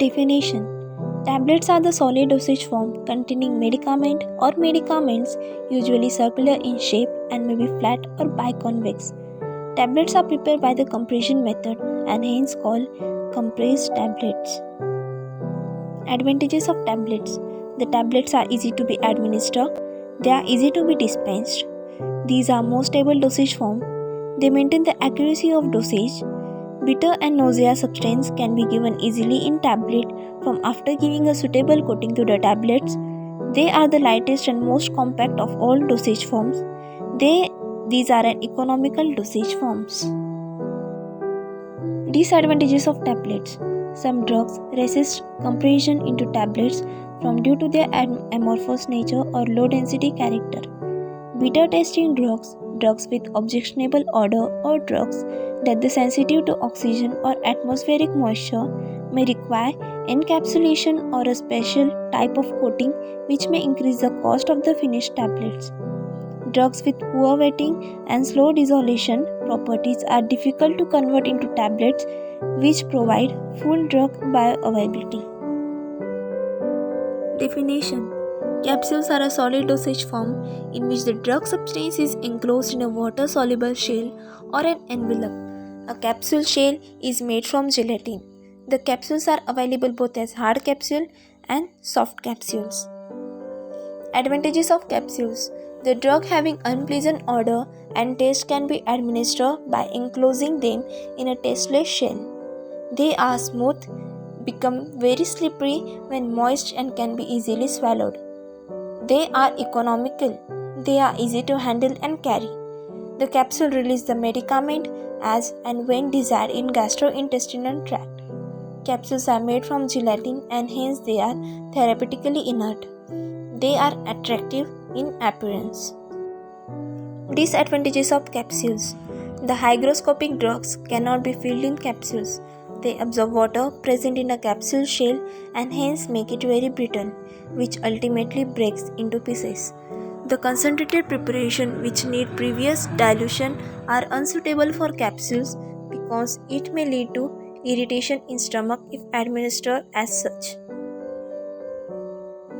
Definition. Tablets are the solid dosage form containing medicament or medicaments, usually circular in shape and may be flat or biconvex. Tablets are prepared by the compression method and hence called compressed tablets. Advantages of tablets. The tablets are easy to be administered. They are easy to be dispensed. These are more stable dosage form. They maintain the accuracy of dosage. Bitter and nausea substance can be given easily in tablet from after giving a suitable coating to the tablets. They are the lightest and most compact of all dosage forms. These are an economical dosage forms. Disadvantages of tablets. Some drugs resist compression into tablets from due to their amorphous nature or low density character. Bitter tasting drugs, drugs with objectionable odor, or drugs that are sensitive to oxygen or atmospheric moisture may require encapsulation or a special type of coating which may increase the cost of the finished tablets. Drugs with poor wetting and slow dissolution properties are difficult to convert into tablets which provide full drug bioavailability. Definition. Capsules are a solid dosage form in which the drug substance is enclosed in a water-soluble shell or an envelope. A capsule shell is made from gelatin. The capsules are available both as hard capsule and soft capsules. Advantages of capsules. The drug having unpleasant odor and taste can be administered by enclosing them in a tasteless shell. They are smooth, become very slippery when moist and can be easily swallowed. They are economical. They are easy to handle and carry. The capsule releases the medicament as and when desired in gastrointestinal tract. Capsules are made from gelatin and hence they are therapeutically inert. They are attractive in appearance. Disadvantages of capsules. The hygroscopic drugs cannot be filled in capsules. They absorb water present in a capsule shell and hence make it very brittle, which ultimately breaks into pieces. The concentrated preparation which need previous dilution are unsuitable for capsules because it may lead to irritation in stomach if administered as such.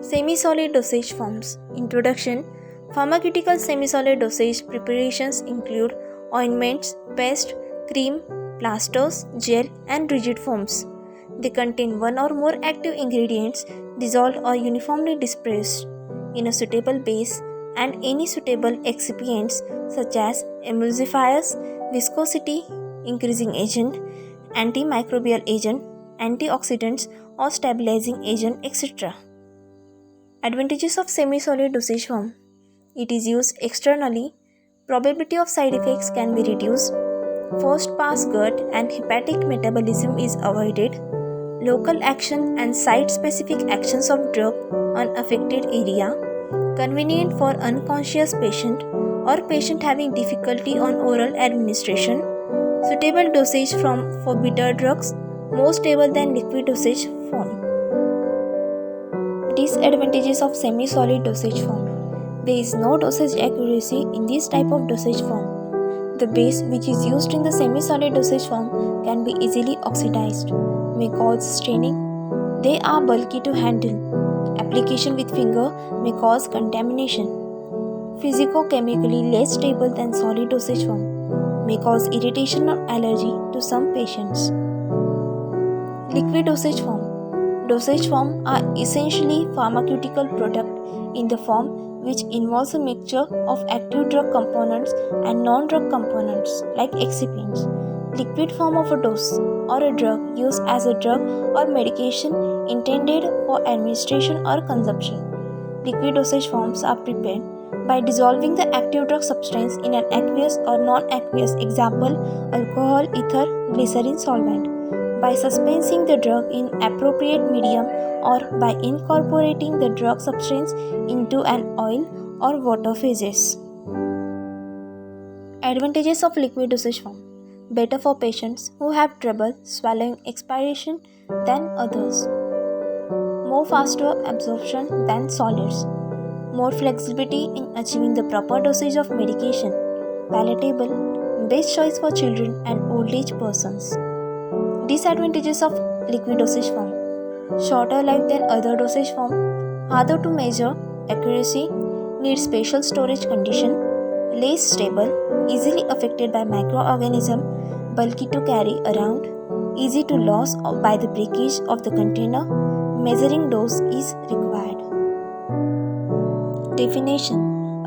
Semi-solid dosage forms. Introduction. Pharmaceutical semi-solid dosage preparations include ointments, paste, cream, plasters, gel, and rigid forms. They contain one or more active ingredients dissolved or uniformly dispersed in a suitable base and any suitable excipients such as emulsifiers, viscosity increasing agent, antimicrobial agent, antioxidants, or stabilizing agent, etc. Advantages of semi-solid dosage form. It is used externally. Probability of side effects can be reduced. First pass gut and hepatic metabolism is avoided. Local action and site-specific actions of drug on affected area. Convenient for unconscious patient or patient having difficulty on oral administration. Suitable dosage for bitter drugs, more stable than liquid dosage form. Disadvantages of semi-solid dosage form. There is no dosage accuracy in this type of dosage form. The base which is used in the semi-solid dosage form can be easily oxidized, may cause staining. They are bulky to handle. Application with finger may cause contamination. Physicochemically less stable than solid dosage form, may cause irritation or allergy to some patients. Liquid dosage form. Dosage form are essentially pharmaceutical product in the form which involves a mixture of active drug components and non-drug components like excipients. Liquid form of a dose or a drug used as a drug or medication intended for administration or consumption. Liquid dosage forms are prepared by dissolving the active drug substance in an aqueous or non-aqueous, example alcohol, ether, glycerin solvent, by suspensing the drug in appropriate medium or by incorporating the drug substance into an oil or water phases. Advantages of liquid dosage form. Better for patients who have trouble swallowing expiration than others. More faster absorption than solids. More flexibility in achieving the proper dosage of medication. Palatable, best choice for children and old age persons. Disadvantages of liquid dosage form. shorter life than other dosage form, harder to measure accuracy, need special storage condition, less stable, easily affected by microorganism, bulky to carry around, easy to lose by the breakage of the container. Measuring dose is required. Definition: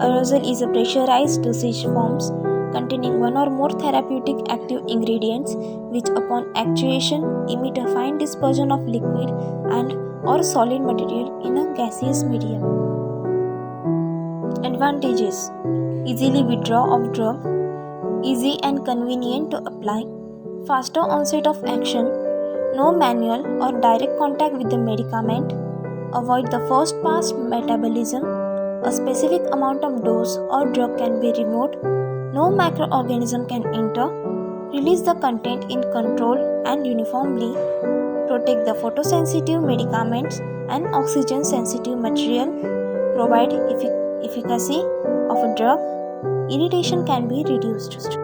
aerosol is a pressurized dosage forms containing one or more therapeutic active ingredients which upon actuation emit a fine dispersion of liquid and or solid material in a gaseous medium. Advantages: easily withdraw of drug, easy and convenient to apply, faster onset of action, no manual or direct contact with the medicament, avoid the first pass metabolism, a specific amount of dose or drug can be removed, no microorganism can enter, release the content in control and uniformly, protect the photosensitive medicaments and oxygen sensitive material, provide efficacy of a drug, irritation can be reduced.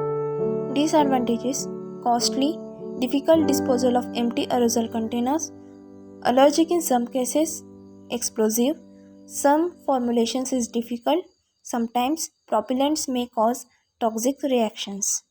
Disadvantages: costly, difficult disposal of empty aerosol containers, allergic in some cases, explosive, some formulations is difficult, sometimes propellants may cause toxic reactions.